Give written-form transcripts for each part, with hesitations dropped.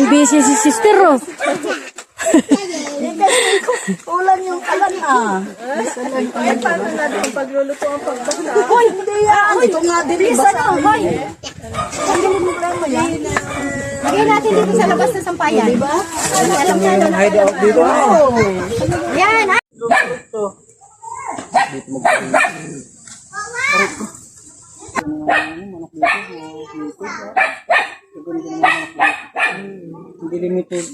Busy si sister, oh. Ulan yung kalan ah. Ay, paano natin ang pagluluto ang pagbasa? Hoy, hindi yan. Ito nga din. Isa na, hoy. Ang problema yan. Lagyan natin dito sa labas ng sampayan. Diba? Alam niya doon. Hideout dito na. Yan, ha? Hindi limited.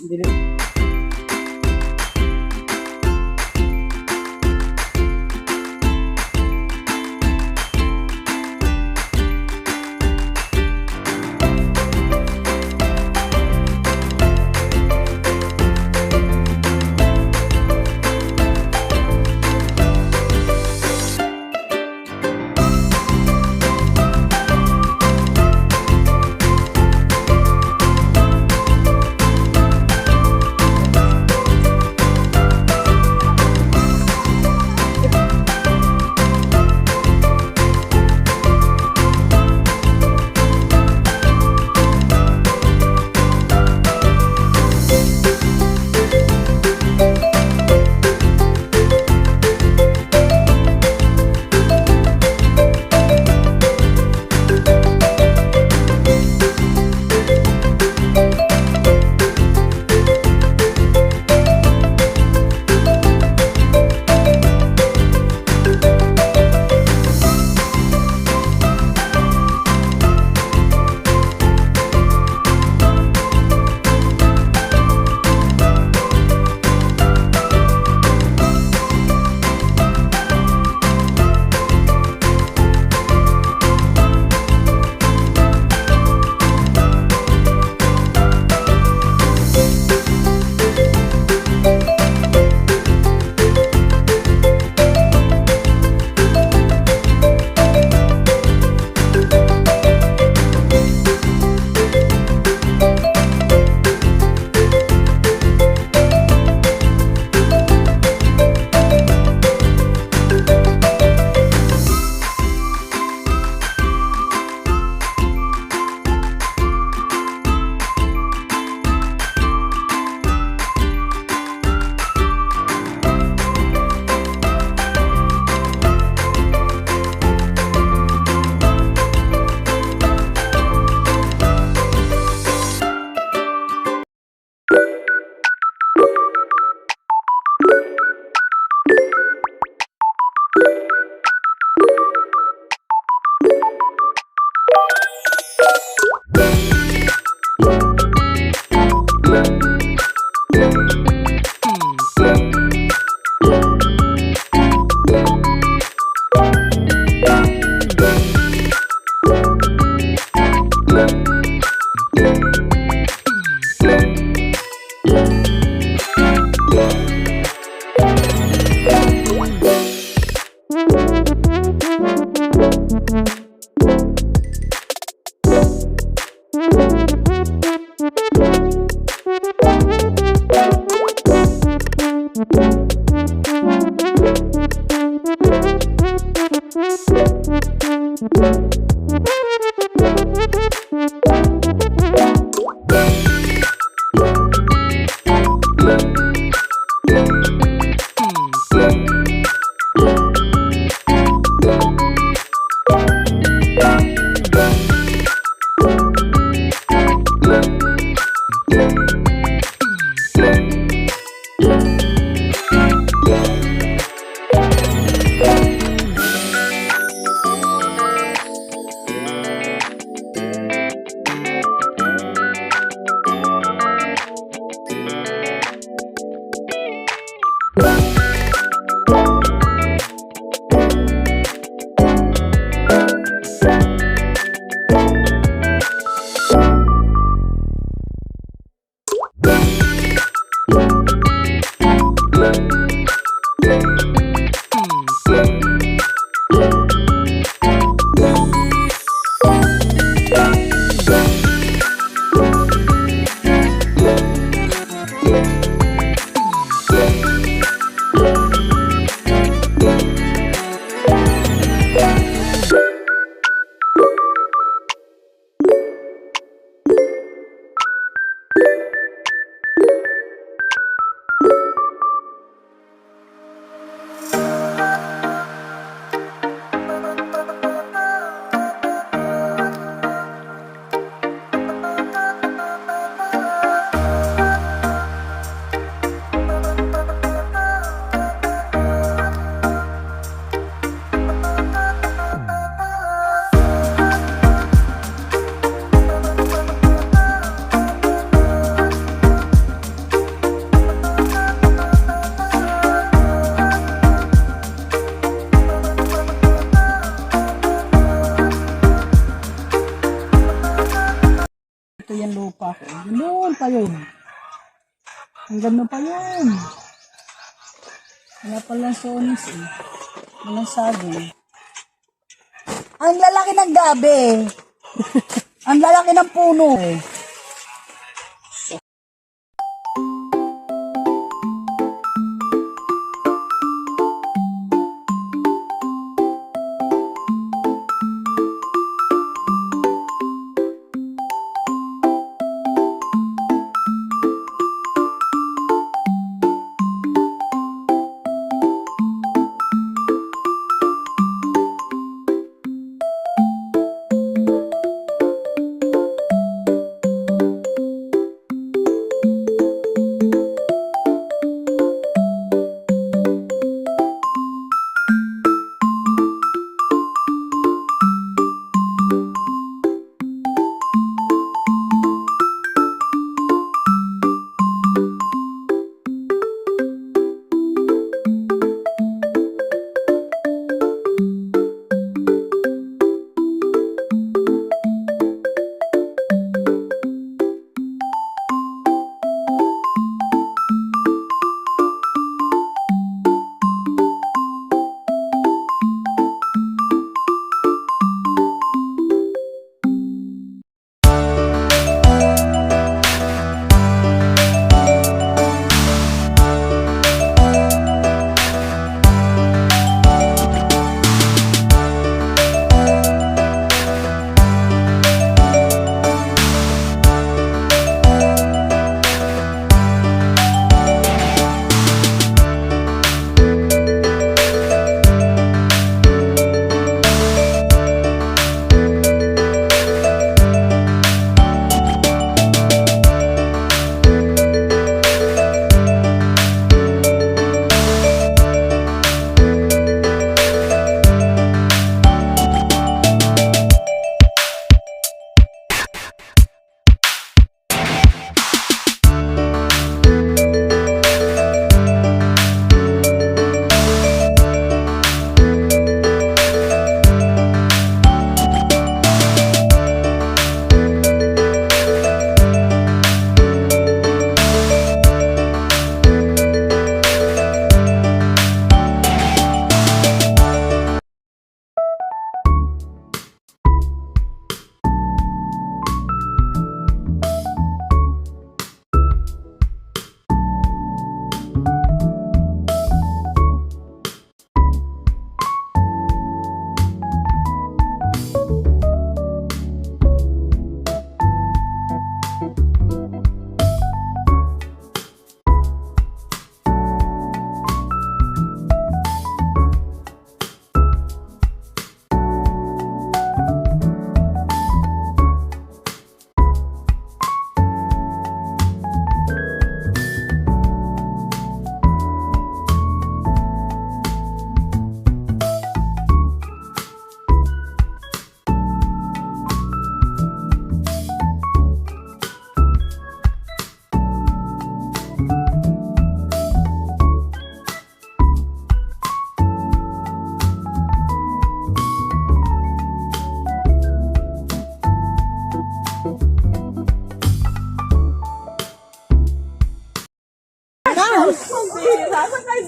pa ako. Ganun pa yun. Hanggang pa yun. Wala palang sonis eh. Walang saging. Ang lalaki ng gabi. Ang lalaki ng puno eh.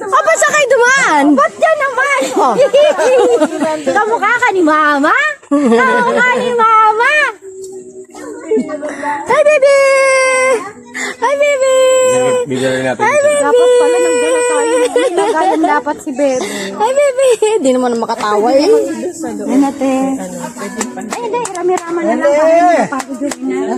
Apa sa kayo dumaan? Ba't yan naman? Oh. Kamukha ka ni Mama? Kamukha ni Mama? Hi, baby! Hi, baby! Bigyan natin. Hi, baby! Dapat pala nagdala tayo. Nagalan dapat si Bebe. Hi, baby! Hindi naman makatawa eh. Ay, nate. Ay, hindi. Rami-rama na lang. Pagod yung ina.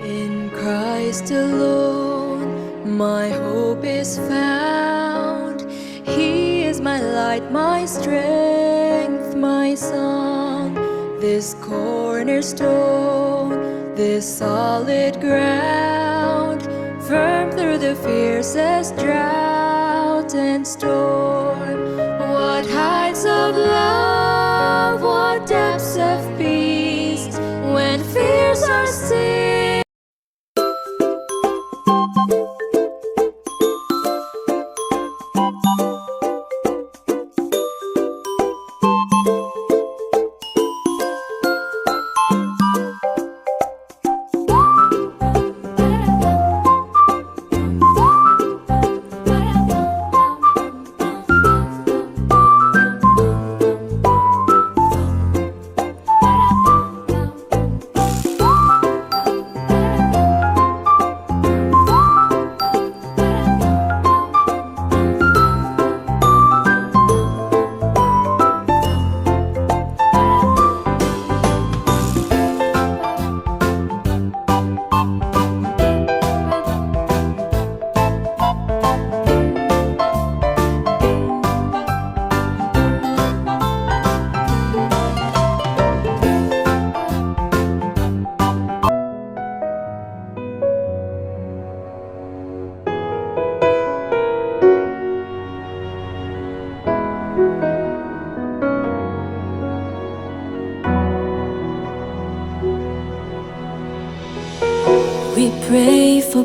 In Christ alone, my hope is found. He is my light, my strength, my song. This cornerstone, this solid ground, firm through the fiercest drought and storm. What heights of love, what depths of peace, when fears are seen.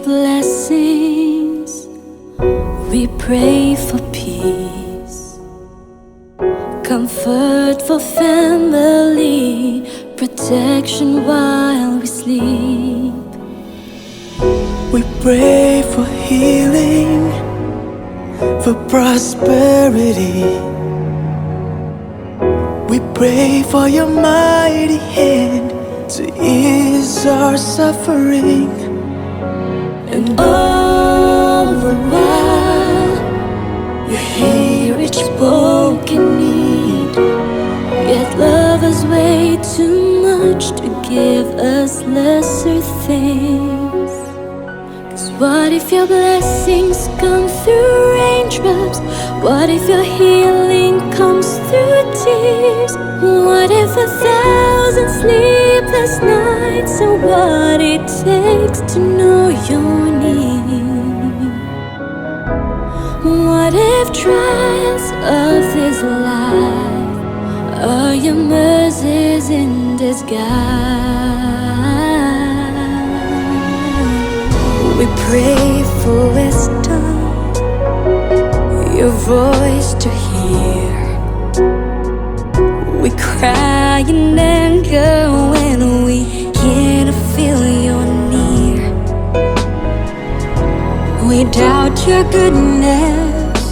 blessings. We pray for peace, comfort for family, protection while we sleep. We pray for healing, for prosperity. We pray for your mighty hand to ease our suffering. And all the while, you hear each broken need. Yet love us way too much to give us lesser things. 'Cause what if your blessings come through raindrops? What if your healing comes through tears? What if 1,000 sleepless nights are what it takes to know your need? What if trials of this life are your mercies in disguise? We pray for wisdom, your voice to hear. We cry in anger when we can't feel you're near. We doubt your goodness,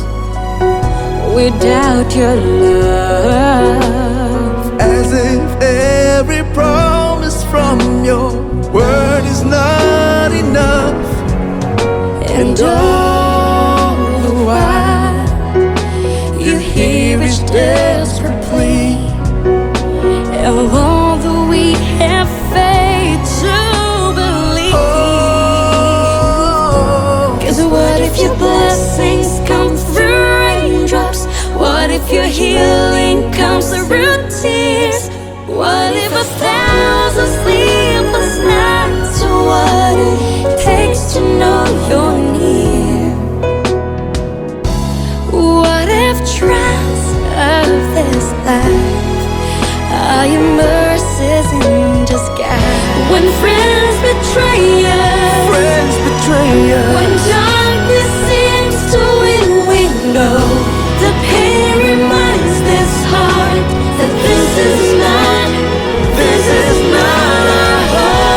we doubt your love. As if every promise from your word is not enough. And all the while, you hear each desperate plea. And although we have faith to believe, Oh, 'cause what if your blessings come through raindrops? What if your healing comes through tears? What if 1,000 sleepless nights are what it takes to know you're near? What if trials of this life are your mercies in disguise? When friends betray us, friends betray when us. darkness seems to win, we know the pain reminds this heart that this is not our home.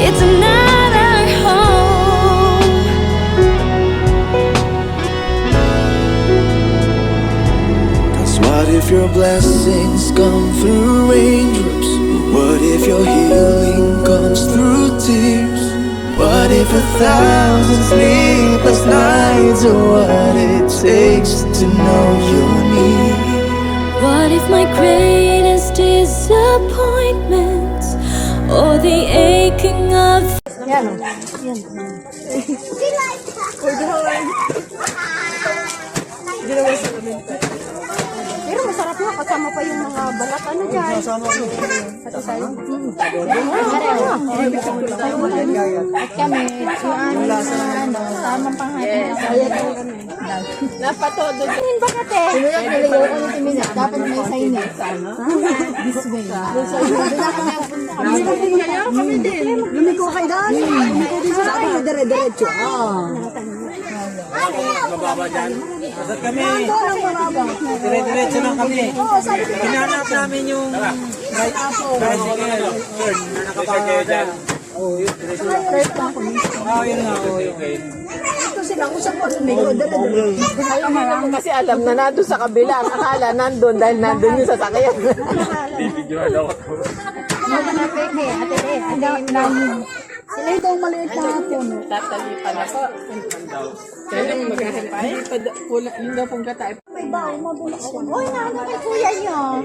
It's not our home. 'Cause what if your blessings come through raindrops? What if your healing comes through tears? What if 1,000 sleepless nights are what it takes to know your need? What if my greatest disappointments or the aching of Pero masarap nga kasama pa yung mga balat. Ano dyan? Kasama ko. At tayo? At kami, tamang panghati. Napatodo. Sinin ba kate? Sinulat nila yung ano timinat. Dapat may signet. This way. Kami din. Lumiko kayo daan. Lumiko din sa akin. Dire-diretso. Mababa dyan. Kasat kami. Dire-diretso lang kami. Hinanap namin yung tricycle. Na nakapangalan dyan. Oo, yun. Oo, yun nga. Oo, yun. Ito sila. Usap ko. Lumiko. Dire-diretso. Ayaw mo naman kasi alam na nandun sa kabila. Ang akala nandun dahil nandun yung sasakyan. Sila itong maliit na hapon. Tatalipan ako. Kaya maghahanap. Yung daw pong katay. May bahay. Mabulas yan. Uy, naano kay kuya niyo?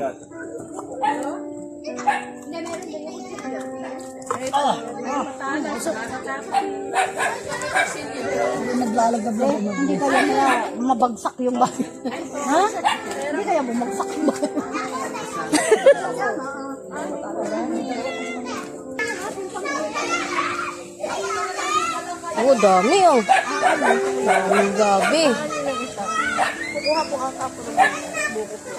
Naglalagab-lagab. Hindi kaya nila mabagsak yung bahay. Ha? Hindi kaya bumagsak yung bahay. Oh, dami oh. Daming gabi. Kukuha po ang kapo ng buko po.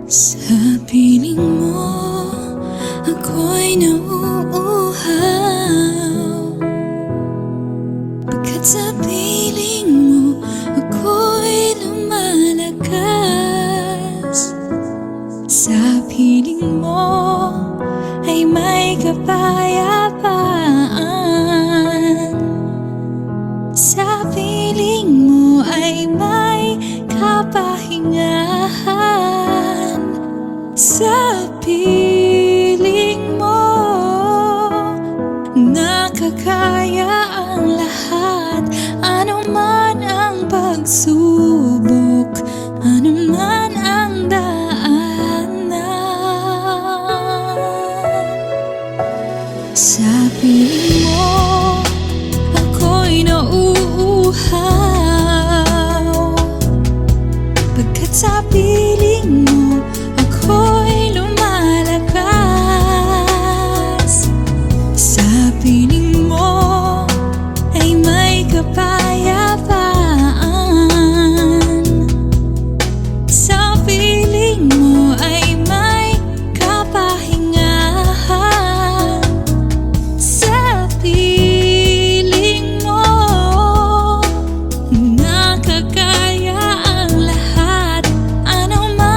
Sa piling mo, ako'y nauuhaw. Pagkat sa piling mo, ako'y lumalakas. Sa piling mo, ay may kapayapaan. Sa piling mo, ay may kapahingahan. Sa piling mo, nakakaya ang lahat. Ano man ang pagsubok, ano man ang daanan. Sa piling mo, ako'y nauuhaw. Pagkat sa piling mo, ako'y lumalakas. Sa piling mo, ay may kapayapaan. Sa piling mo, ay may kapahingahan. Sa piling mo, nakakaya ang lahat. Ano man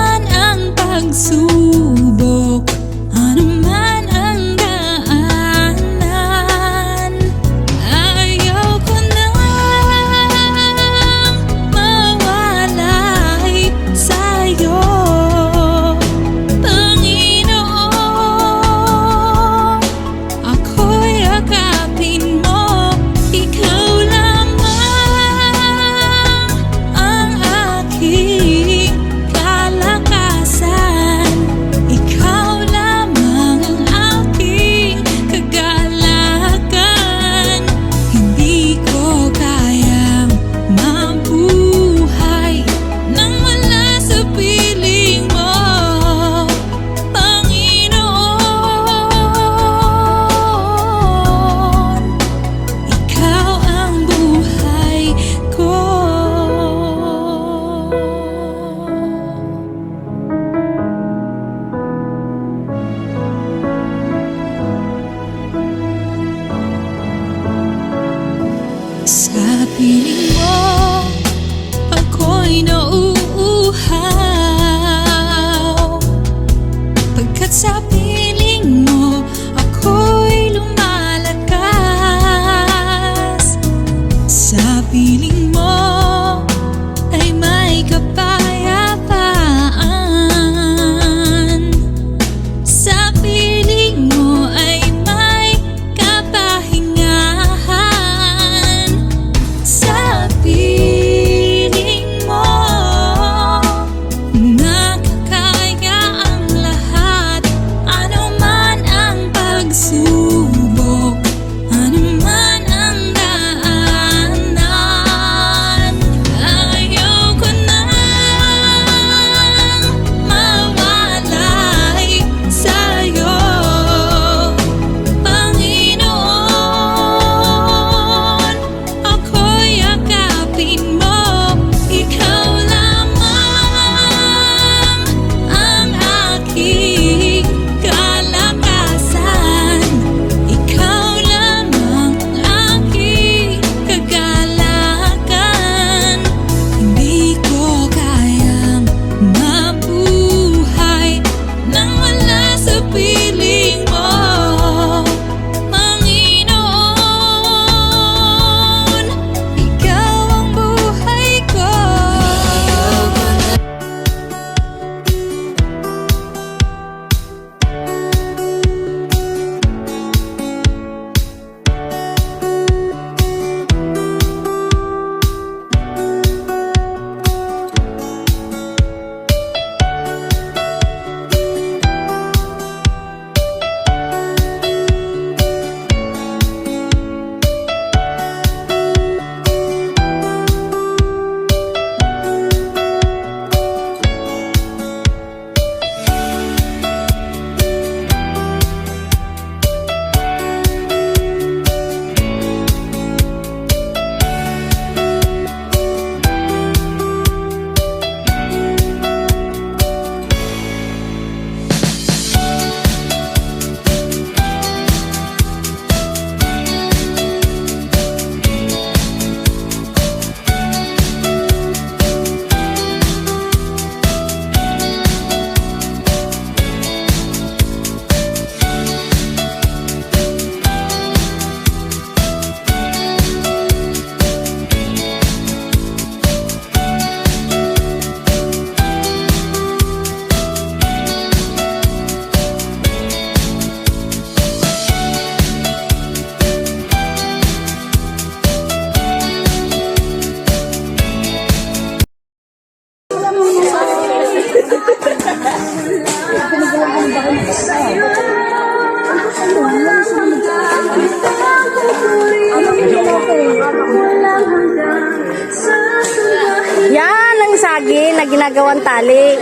na ginagawang tali.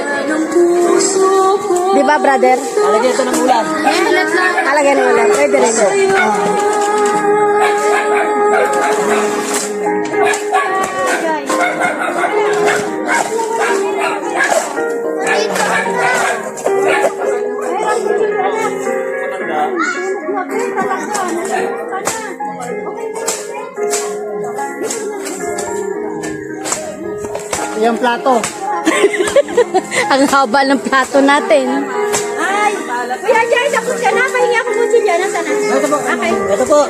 Di ba, brother? Talagyan ito ng ulam. Alagay ng ulam. Pwede rin yun. Yung plato. Ang haba ng plato natin. Ay, kuya Jay, tapos ka na. Pahingi ako mo siya. Nasaan na? Ito po. Okay. Ito po.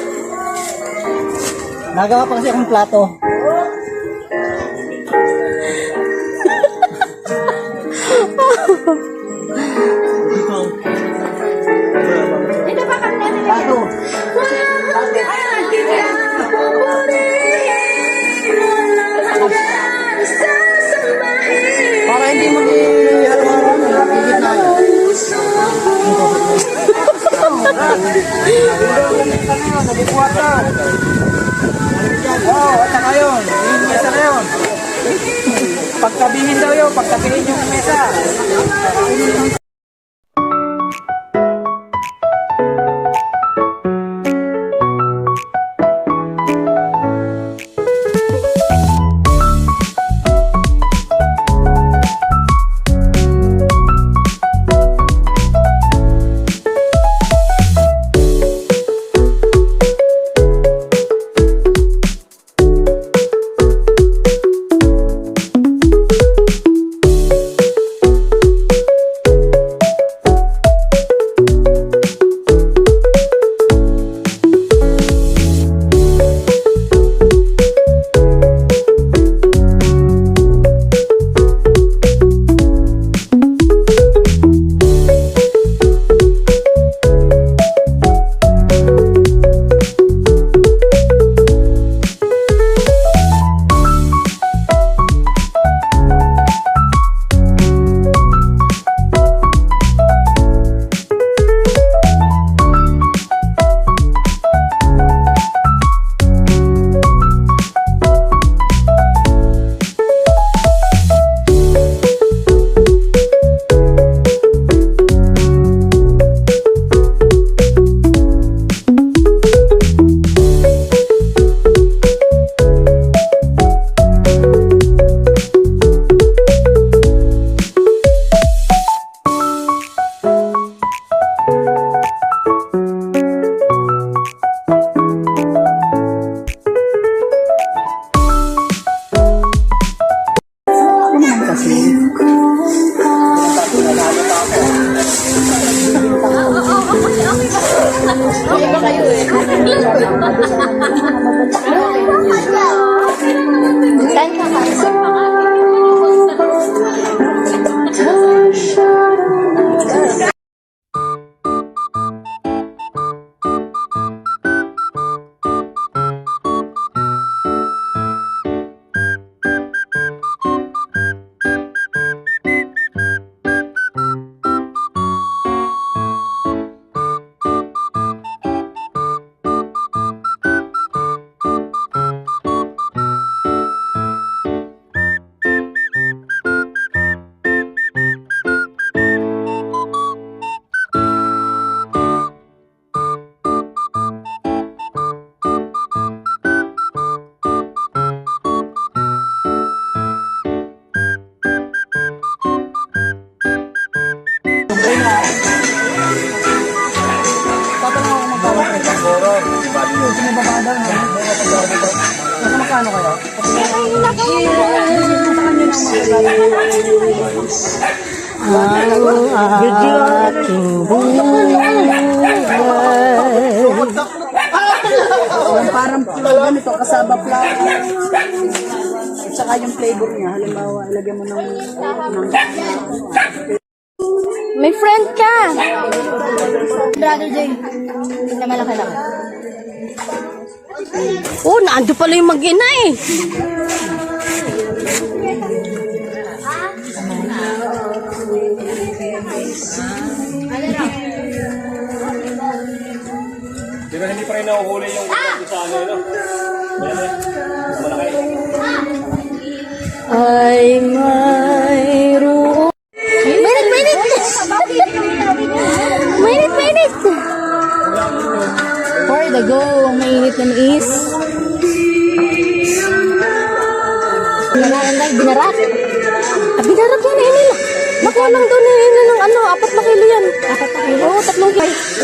Nagawa pa kasi akong plato. Ito ba kami natin? Plato. Para hindi mag-halo-halo. Higit na yun. Nagbubuhatan. Oo, at saka yun. Yung mesa na yun. Pagtabihin daw yun. Pagtabihin yung mesa. Magkano kaya? Ating buhay. Parang ganito, kasaba flour. At saka yung flavor niya. Halimbawa, ilagyan mo ng May friend ka. Brother Jay. Na malaki lang. Oh, naando pala yung mag-ina eh. Pero hindi pa rin nakuhuli yung sa ano, no? Malaki. Ay, may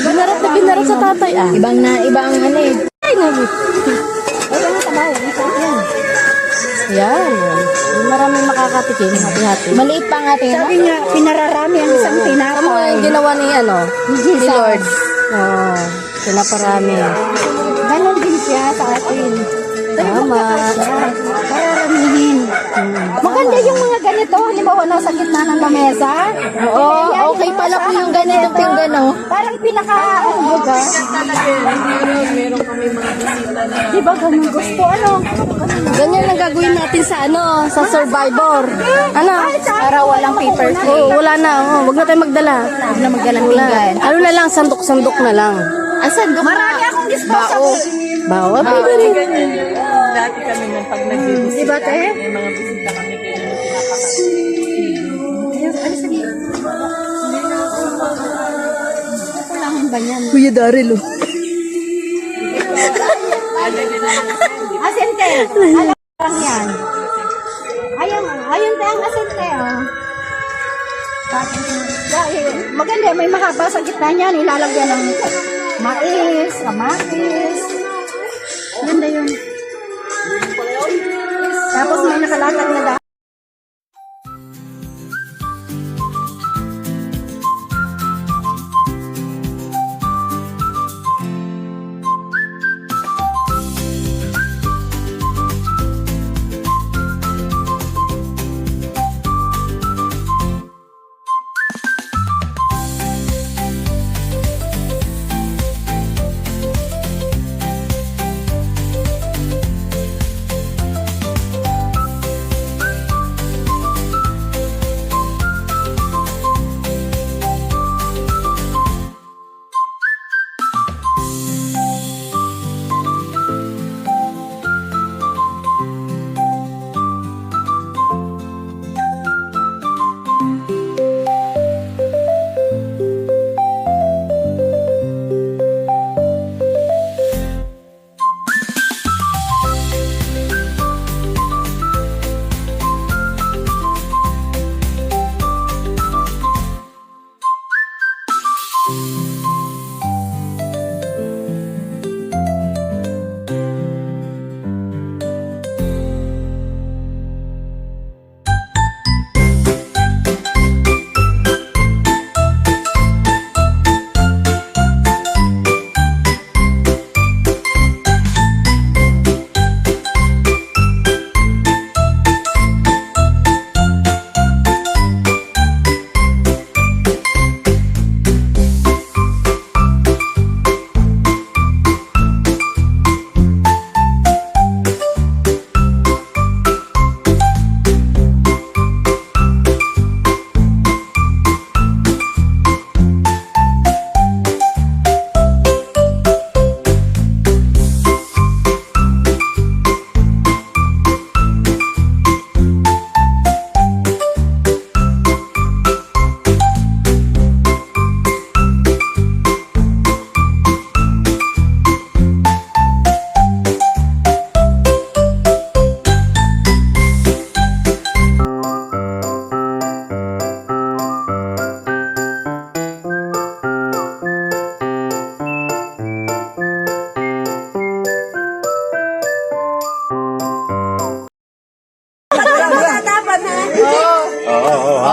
Binarat sa tatay ah. Ibang ano eh. Ay, nabi. Ay, ano tabaw? Ang sarap yan. Yan. Maraming makakatikim. Hati-hati. Maliit pa ang ating Sabi niya, pinararami ang isang Ano tinapay. yung ginawa ni ni Lord? Oh, pinaparami. Ganon din siya sa atin. Tama. Pararamihin. Maganda yung mga ganito. Halimbawa, nasa gitna ng lamesa. Oo, okay pala po yung ganitong pinggan, oh. Parang pinaka, ano ba? Meron kami mga bisita na Di ba ganun gusto? Ano? Ganyan ang gagawin natin sa Survivor. Ano? Para walang paper Oo, wala na. Oh, wag na tayo magdala. Huwag na magdalang Wala. pinggan. Ano na lang, sandok-sandok na lang. Asan? Marami akong disposable. Bawa, pwede rin. ganyan yung dati kami nung pag nagbibisita. Di ba, te? May mga bisita kami ganyan yung pinapakain. Kulangan ba yan? Kuya Daryl, oh. Asente. Alam lang yan. Ayun tayo ang asente, oh. Dahil maganda, may mahaba sa gitna niya, nilalagyan ng mais, kamatis. Ganda yun. Tapos may nakalatag na dahil.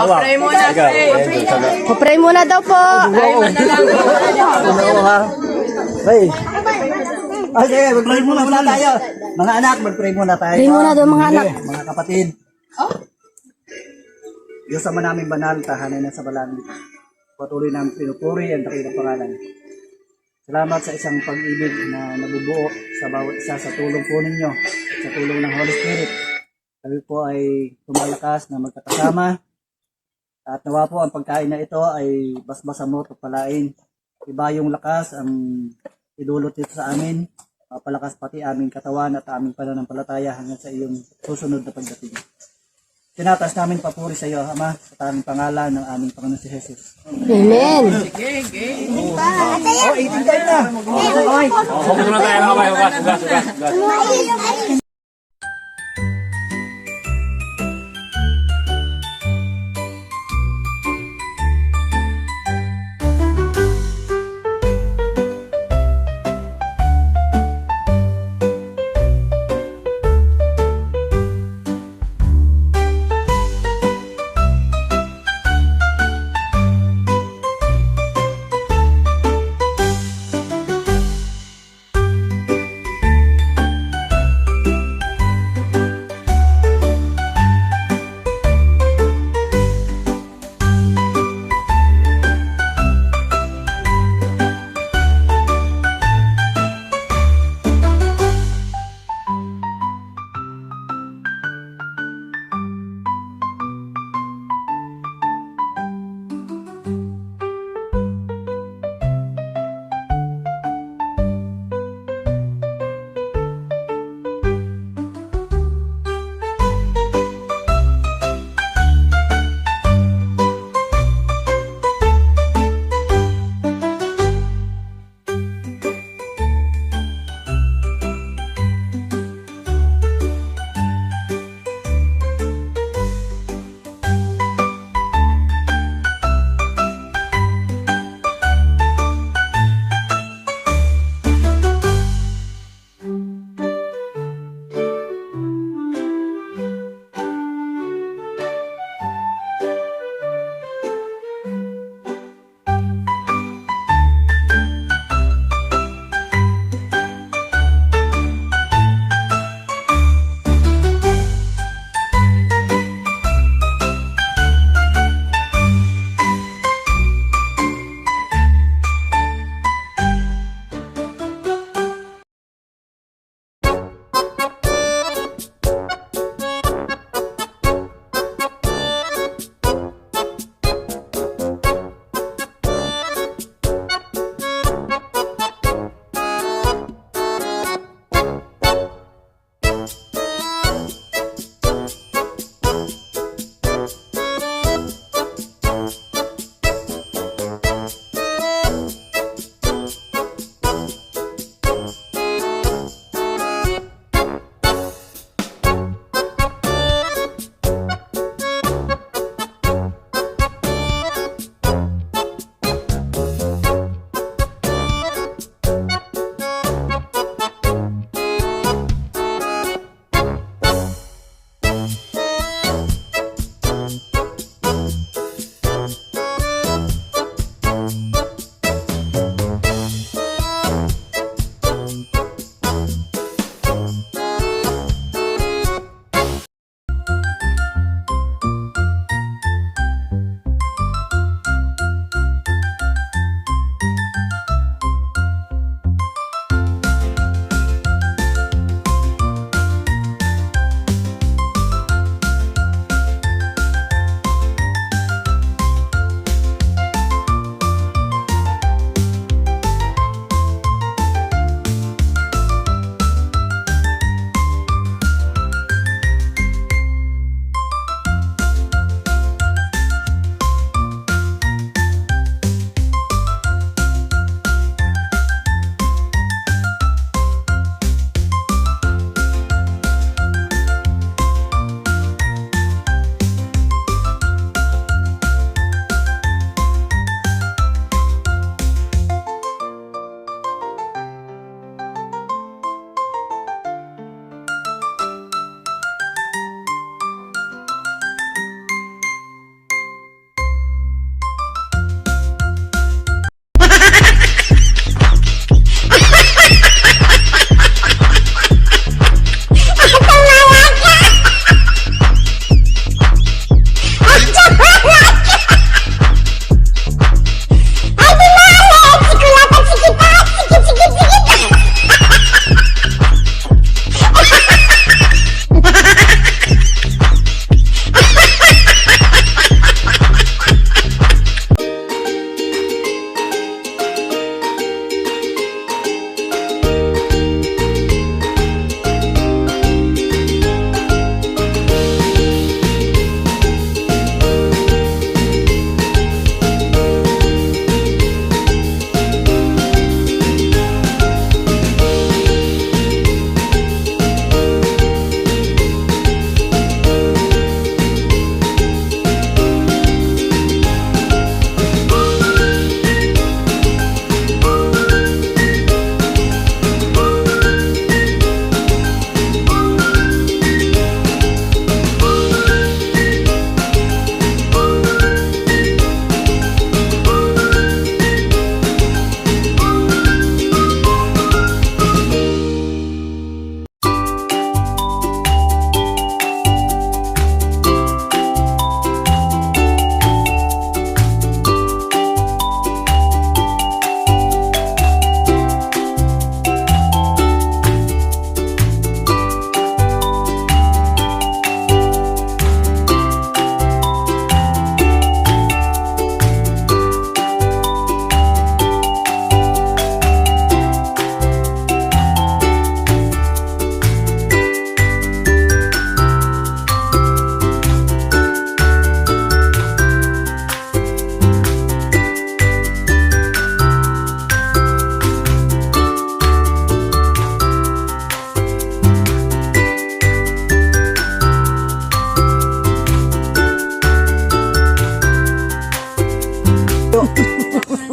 Pray muna, pray. Pray muna daw po. Pray muna lang. Hey. Okay, mag-pray muna tayo. Mga anak, mag-pray muna tayo. Pray muna daw, mga anak. Mga kapatid. Diyos Ama naming banal, tahanan na sa balangit. Patuloy namin pinupuri ang dakilang pangalan. Salamat sa isang pag-ibig na nabubuo sa bawat isa sa tulong po ninyo, sa tulong ng Holy Spirit. Kami po ay tumalakas na magkakasama. At nawa po ang pagkain na ito ay basbasa mo at palain. Iba yung lakas ang idulot ito sa amin. Papalakas pati aming katawan at aming pananampalataya hanggang sa iyong susunod na pagdating. Tinatas namin papuri sa iyo, Ama, sa tamang pangalan ng aming Panginoon si Jesus. Amen. Oh, 18 tayo na! Huwag na tayo kamay. Hugas.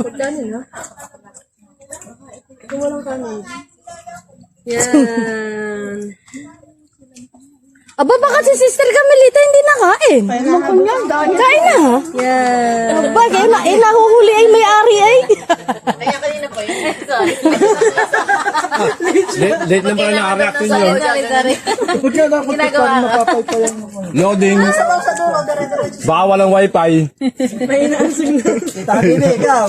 Pagdanin, ha? Kung walang kanin. Yan. Aba, baka si Sister Carmelita hindi nakain. Kain na, ha? Yan. Aba, nahuhuli ay may-ari ay. Late na pala naka-react yun yun. Ginagawa ka. Loading. Baka walang wifi. Tagi na ikaw.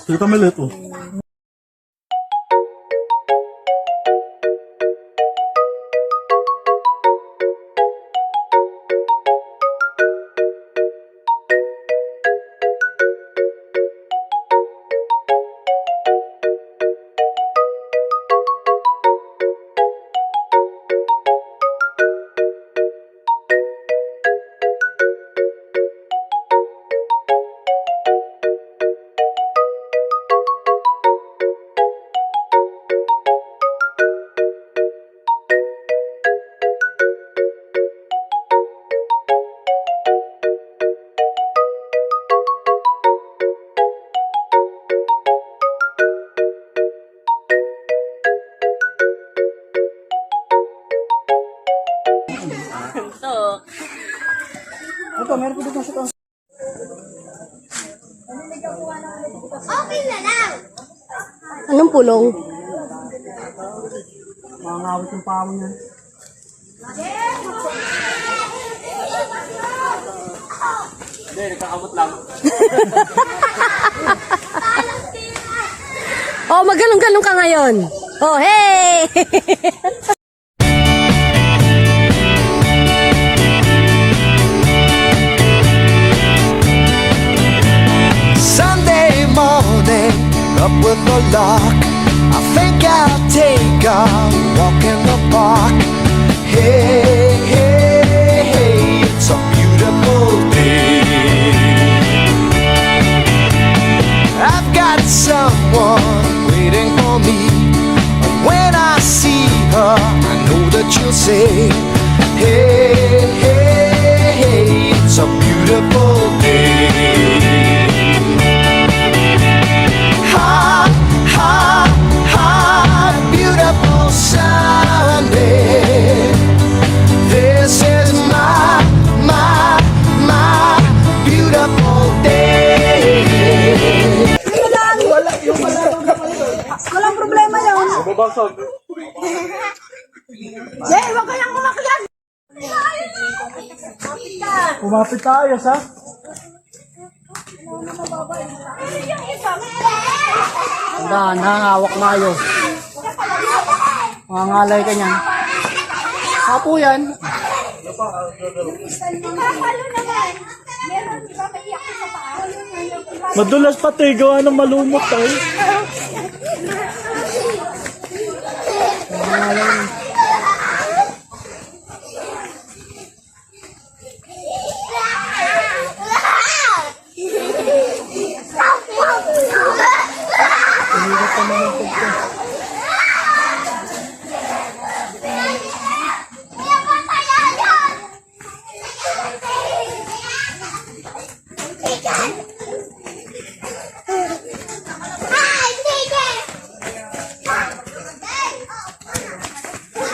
Sino kami late oh? Ito, meron po dito sa taas. Anong pulong? Mangawit yung pamo niya. Hindi, nagkakamot lang. Oh, maggalong-galong ka ngayon. Oh, hey! Sunday morning, up with the lark. I think I'll take a walk in the park. Hey, hey, hey, it's a beautiful day. I've got someone waiting for me. When I see her, I know that she'll say, hey, hey, hey, it's a beautiful day. Hot, hot, hot, beautiful Sunday. This is my beautiful day. Walang problema yun. Babasag. Jay, wag ka lang umakyat. Kumapit tayo, sa? Tandaan, hangawak mayo. Mangangalay ka niyan. Apo yan. Madulas pati, gawa ng malumot tayo.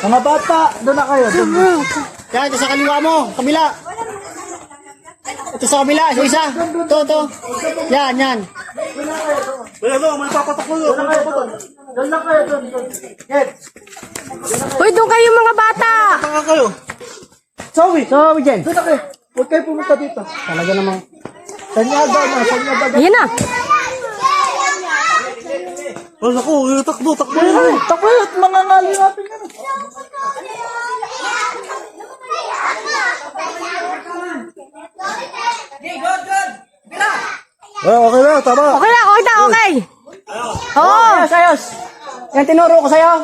Mga bata, doon na kayo. Doon. Yan, ito sa kaliwa mo. Kabila. Ito sa kabila. Isa. Ito. Yan, yan. May papatok mo. Doon na kayo. Doon. Yes. Uy, doon kayo mga bata! Saan kayo? Sawi, Jen. Doon na kayo. Huwag kayo pumunta dito. Talaga namang. Sanyaga na. Ayan na. Oh, naku, takbo yun. Takbo yun, mga ngali natin yan. Okay na, tama. Okay na, okay. Oo. Ayos. Yan, tinuro ko sa'yo.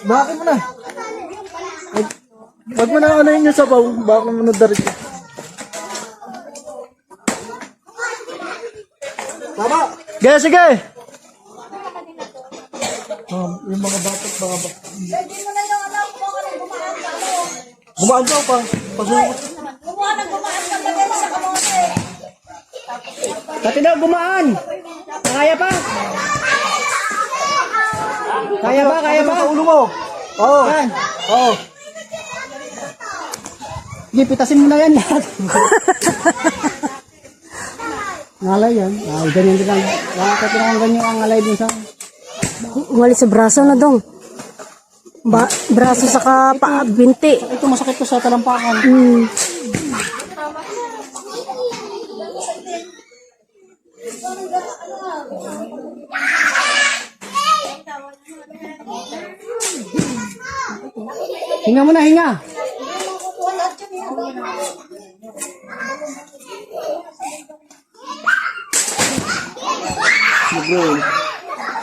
Bakit mo na? Wag mo na anayin yung sabaw. Baka mo na darit ka. Tama. Sige. Yung mga batok, mga batok. Pwede mo na yung anak mo kung gumaan ka mo. Gumaan daw pa. Pag-uukot. Kumuha ng gumaan ka lagay mo sa kamote. Dati daw gumaan. Kaya pa? Kaya ba? Kaya ba? Sa ulo mo. Oo. Yan. Oo. Sige, pitasin mo na yan lahat. Ngalay yan. Ay, ganyan din lang. Bakit lang ganyan ang ngalay din sa... Umalis sa braso na dong. Braso sa binti. Ito masakit to sa talampakan. Hinga mo na, hinga.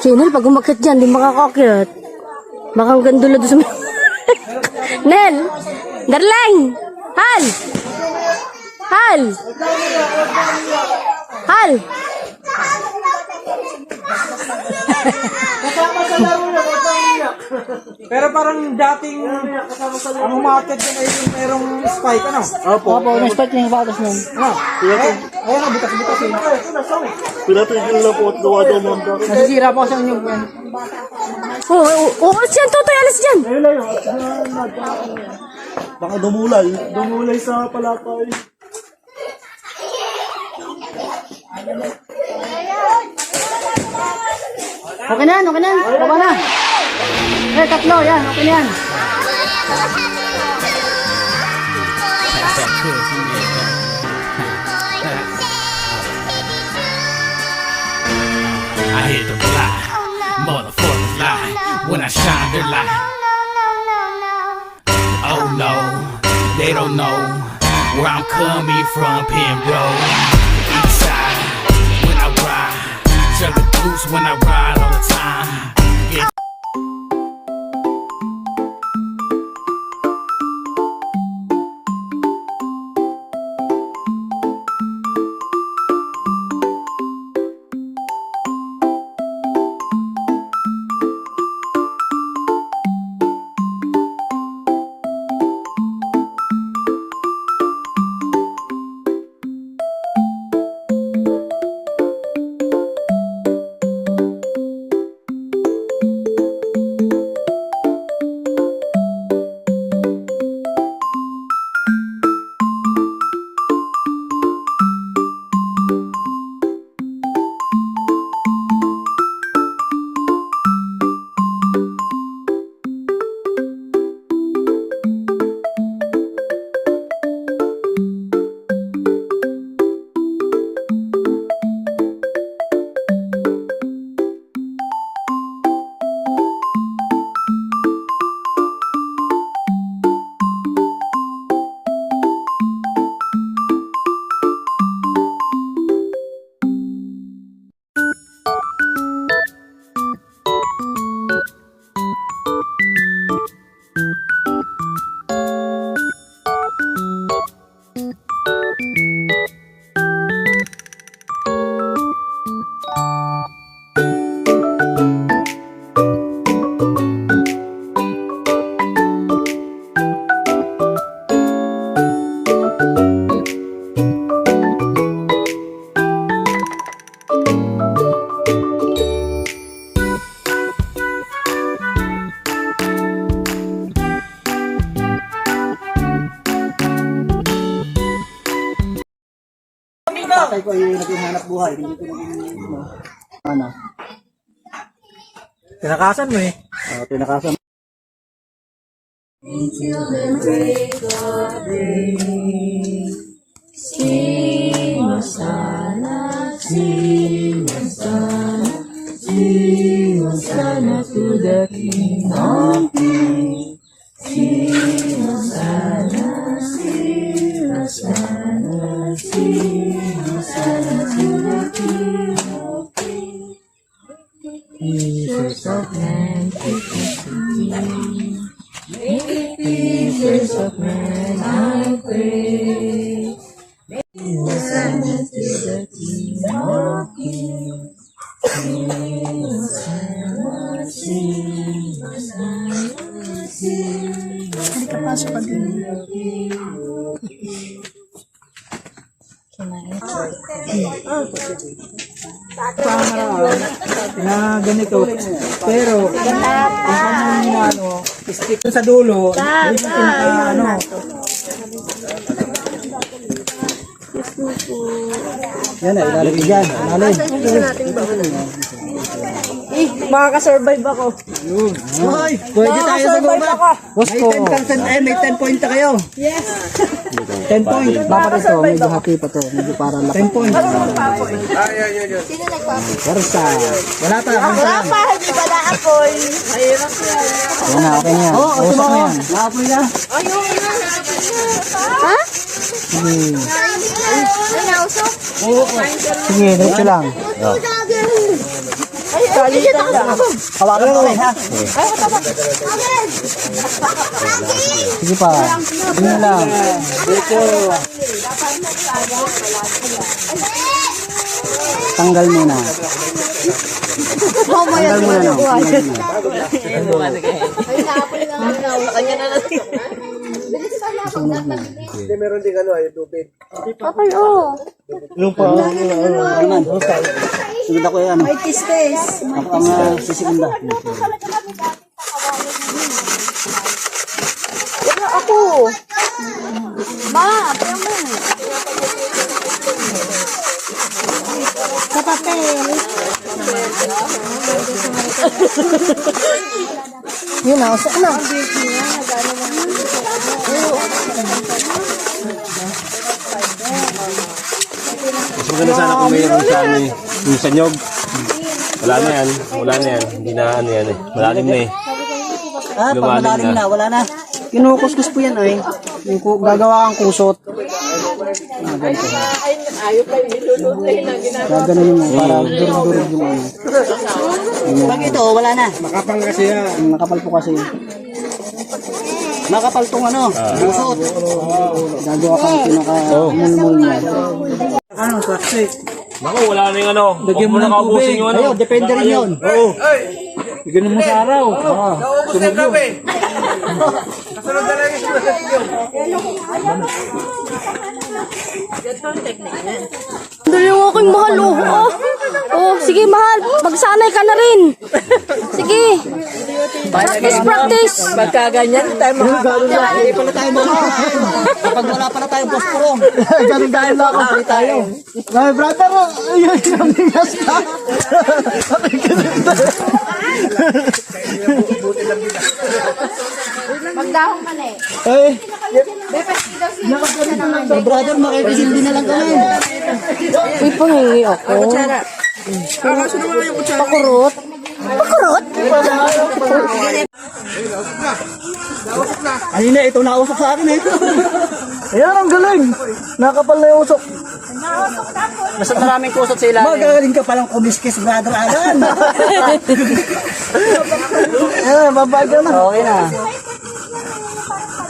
Sinel, pag umakit dyan, di makakakit. Baka ang gandula doon sa... Nel! Darling! Hal! Hal! Hal! Pero parang dating ang umakit yun ay yung merong spike, ano? Opo, may spike yung batas nun. Ano? Ayun na, butas-butas yun. Pinatigil na po at gawa daw mga bakit. Nasisira po sa inyong yan. Alis dyan, Totoy! Alis dyan! Ayun lang yun. Baka dumulay. Dumulay sa palapay. Okay na yan, okay na yan. Baba na. Eh, tatlo, yan, okay na yan. I hit the fly, motherfuckers lie. When I shine, they're like, oh no, they don't know where I'm coming from, Pembroke. East side, when I ride, tell the blues when I ride all the time. Yeah. Tatay ko yung naghahanap buhay. Hindi ko ano. Tinakasan mo eh. Tinakasan. Until the break of day, sing Hosanna, sing Hosanna, sing Hosanna to the King of Kings. Sing Hosanna, sing Hosanna, sing Hosanna to the King of Kings. Jesus of man, take us to thee. Pieces of man, I pray. Hosanna to the King of Kings. Hosanna, Hindi ka pasok pa din. Na ganito. Pero, kung ano, stick sa dulo, hindi siya pinaka, Yan na, ilalagay dyan. Ilalim. Makakasurvive ako. Hoy, pwede tayo sa baba. Boss ko. May 10 point na kayo. Yes. 10 point. Dapat ito, medyo happy pa to. Medyo para laki. 10 point. Sino nagpapo? Warsa. Wala pa. Wala pa, hindi pala apoy. Mahirap yan. Yan na, okay na yan. Oo, usok na yan. Nakapoy na. Ha? Hmm. Ay, nausok? Sige, diretso lang. Ay, kalitan lang. Hawakan mo ha. Sige pa. Sige na lang. Diretso. Tanggal mo na. Tanggal mo na. Ay, naapoy na nga daw. Kanya na lang. Bilis pa na pag nagpagbilis. Hindi, meron din ano, yung tubig. Apoy, oo. Yung pa. Naman. Sunod ako yan. May kistes. Ako ang sisigunda. Wala ako. Ma, payo mo. Sa papel. Yun na, usok na. Mas maganda sana kung mayroon sa ano yung sa nyog. Wala na yan. Wala na yan. Hindi na ano yan eh. Malalim na eh. Ah, pag malalim na, wala na. Kinukuskus po yan ay. Gagawa kang kusot. Ayaw kayo nilulutin na ginagawa. Gagano yung para durug-durug yung ano. Pag ito, wala na. Makapal kasi yan. Makapal po kasi. Makapal tong ano, kusot. Gagawa kang pinaka-mulmul niya. Ano, plastic? Naku, wala na yung ano. Lagyan mo ng tubig. yung ano. Ayun, depende rin yun. Oo. Ganun mo sa araw. Naubos na gabi. Kasunod na lang yung Ando yung aking mahal, oh. Oh, sige mahal, magsanay ka na rin. Sige. Practice. Magkaganyan tayo Hindi pala tayo mga. Kapag wala pala tayong posporong. Ganun tayo lang ako. Hindi tayo. My brother, ayun yung nigas ka. Magdahon ka na eh. Eh, my brother, makikisilbi na lang kami. Uy, pahingi ako. Pakurot. Pakurot? Ayun na, ito nausok sa akin eh. Ayan, ang galing. Nakapal na yung usok. Basta maraming kusot sa ilalim. Magagaling ka palang kumiskis, brother Alan. Ayan, babaga na. Okay na.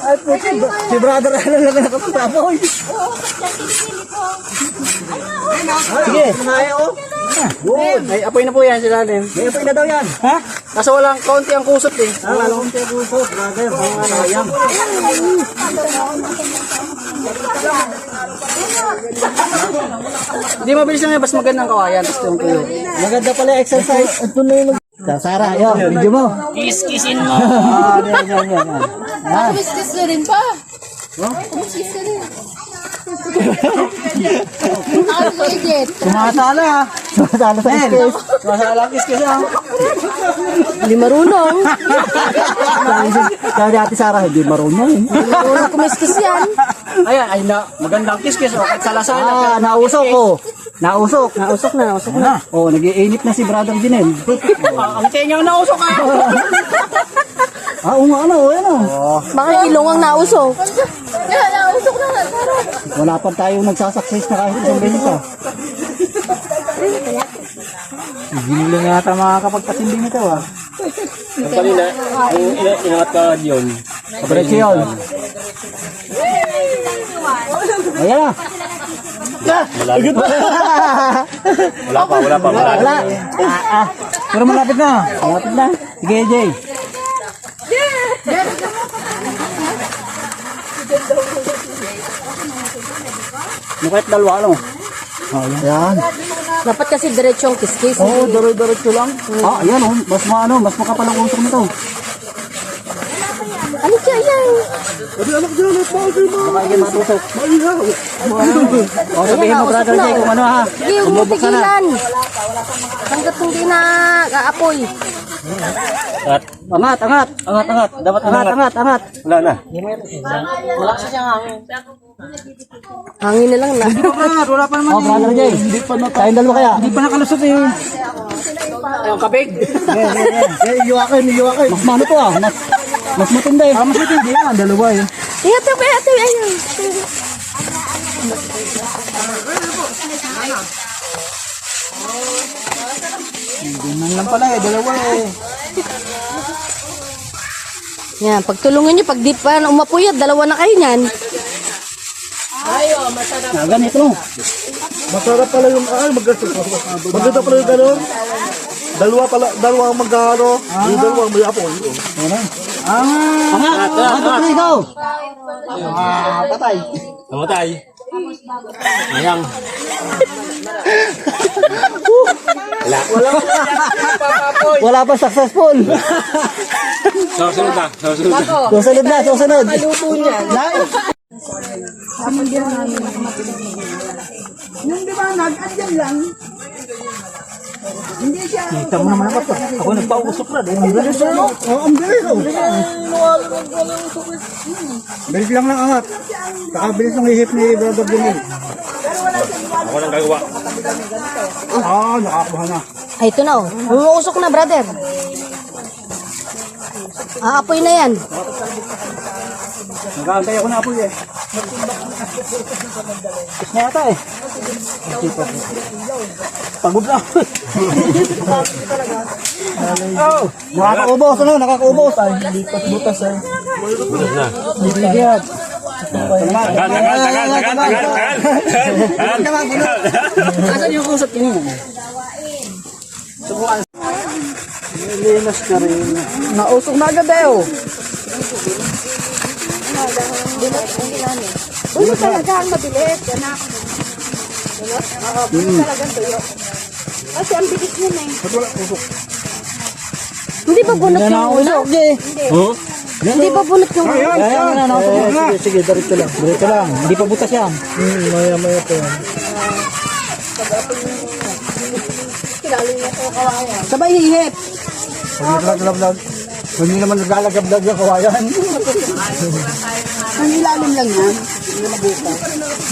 Ay, puti. Si brother Alan lang nakapagpapoy. Sige. May apoy na po yan sila din. May apoy na daw yan. Ha? Kaso walang kaunti ang kusot eh. Walang kaunti ang kusot, brother. Ano yan? Hindi mabilis lang yan, basta magandang kawayan. Maganda pala exercise. Ito na yung Sara, yun, video mo. Kiss-kissin mo. Yan. Kumiskis ka rin pa. Kumiskis ka rin. Ako legit. Sumasala ha. Sumasala sa kiss. Sumasala ang kiss ha. Hindi marunong. Kaya ate Sara, hindi marunong. Marunong kumiskis yan. Ayan, ay na, magandang kiss o kahit salasala. Nausok ko. Nausok na. Oh, nag-iinit na si brother Jinel. Ang tenyang nausok ha. Oo nga, ano. Baka ilong ang nausok. Nausok na nga. Wala pa tayong nagsasucess na kahit isang beses ha. Hindi lang yata makakapagpatindi nito ha. Yung kanina, yung inangat ka yun. Diretso yun. Ayan na. Malalim pa. Wala pa. Wala. Pero malapit na. Malapit na. Sige, Jay. Kahit dalawa, ano? Ayan. Dapat kasi diretso ang kiskis. Oo, diretso lang. Ayan, oh. Mas makapal ang usok nito. Ano siya yan? Baka hindi matusok. O, sabihin mo, brother Jay, kung ano ha. Sige, huwag mo tigilan. Hanggat hindi na aapoy. Angat. Dapat angat. Wala na. Hangin na lang na. Wala pa naman. Brother Jay. Tayong dalawa kaya. Hindi pa nakalusot eh. Ayong kabig. Yan. Iyuwakin. Mas mano to ah. Mas matunda eh. Mas matindi yan. Dalawa eh. Ito, ayun. Ganyan lang pala eh. Dalawa eh. Yan, pagtulungan nyo, pag di pa umapuyat, dalawa na kayo niyan. Ganito. Masarap pala yung maganda pala yung gano'n. Dalawa ang magkano. Yung dalawa ang may apoy. Angat. Ikaw. Patay. Namatay. Ayang. Wala pa successful. Susunod na. Susunod. Luto niyan. Yung di ba, andyan lang. Hindi siya. Kita mo naman ako. Ako nagpausok na. Ang bilis oh. Ang bilis oh. Bilis lang ng angat. Bilis ng ihip ni Brother Jimmy. Ako nang gagawa. Nakakuha na. Ay, ito na oh. Umuusok na, brother. Aapoy na yan. Nag-aantay ako na apoy eh. Kiss na yata eh. Pagod na ako. Nakakaubos. Butas eh. Butas na. Bibigyan. Tagal. Asan yung usap niyo? Linas ka rin. Nausok na agad eh oh. Ulo talaga ang mabilis. Yan na. Ulo talaga ang tuyo. Kasi ang bilis yun eh. Hindi ba bunot yung ulo? Oh? Hindi ba bunot yung ulo? Sige, diretso lang. Hindi pa butas yan. Maya pa yan. Sabay hihip. Hindi naman naglalagab-lag yung kawayan. Ang ilalim lang yan.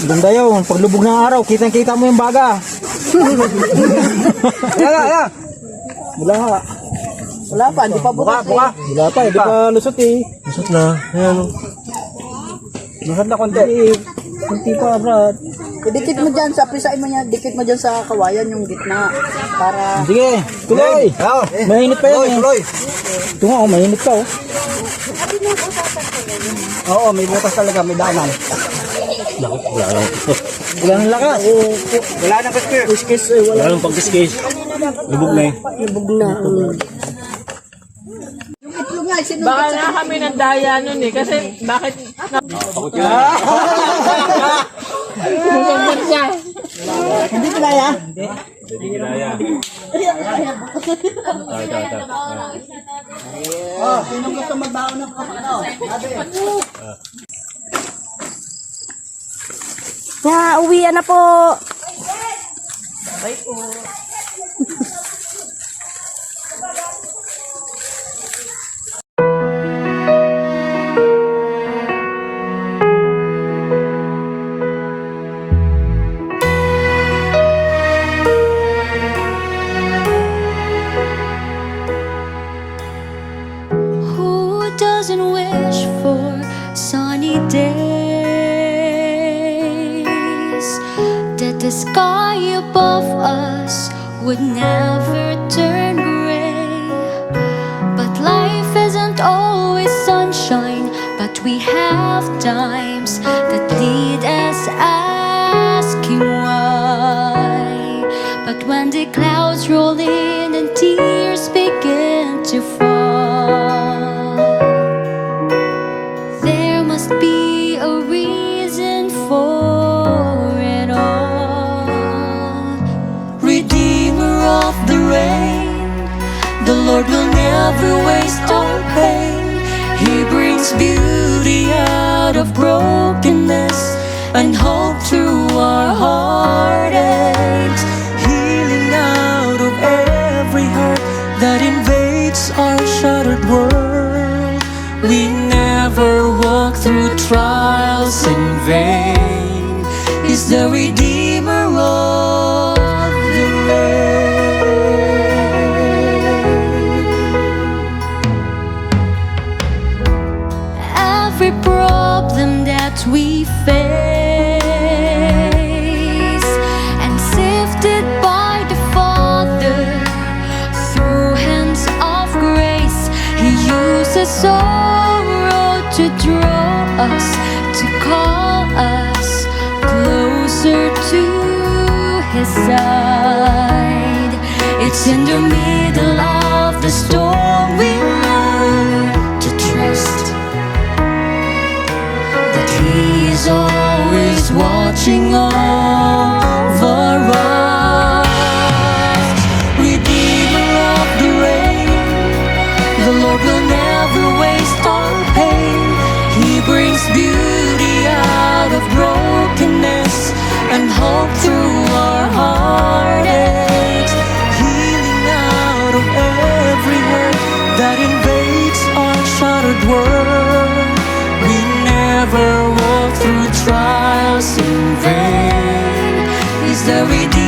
Ganda yun. Paglubog ng araw, kitang-kita mo yung baga. Ayan. Wala pa, hindi pa bukas eh. Wala pa, hindi pa lusot eh. Lusot na. Ayan. Lusot na konti. Konti pa, brad. Dikit mo dyan, pisain mo yan, dikit mo dyan sa kawayan yung gitna. Para... Sige, tuloy. Mainit pa yan eh. Ito nga, mainit pa oh. Oo, may butas talaga, may daanan. Wala nang lakas. Wala nang kiskis. Wala nang pagkiskis. Lubog na eh. Yung itlog nga, Baka nga kami ng daya nun eh. Kasi bakit Takot ka. nagambot siya? Hindi kaya. Hindi ginaya. Sinong gusto magbaon ng kapano? Uwian na po. Bye po. Who doesn't wish for sunny days? That the sky above us would never turn gray. But life isn't always sunshine, but we have times that lead us asking why. But when the clouds roll in and tears brings beauty out of brokenness and hope through our heartaches, healing out of every hurt that invades our shattered world. We never walk through trials in vain. He's the Redeemer of the rain. Every problem that we face and sifted by the Father through hands of grace, He uses sorrow to draw us, to call us closer to His side. It's in the middle of the storm we learn to trust that He is always watching over us. Redeemer of the rain, the Lord will never waste our pain. He brings beauty out of brokenness and hope through our heartaches, healing out of every hurt that invades our shattered world. We never walk through trials in vain. He's the Redeemer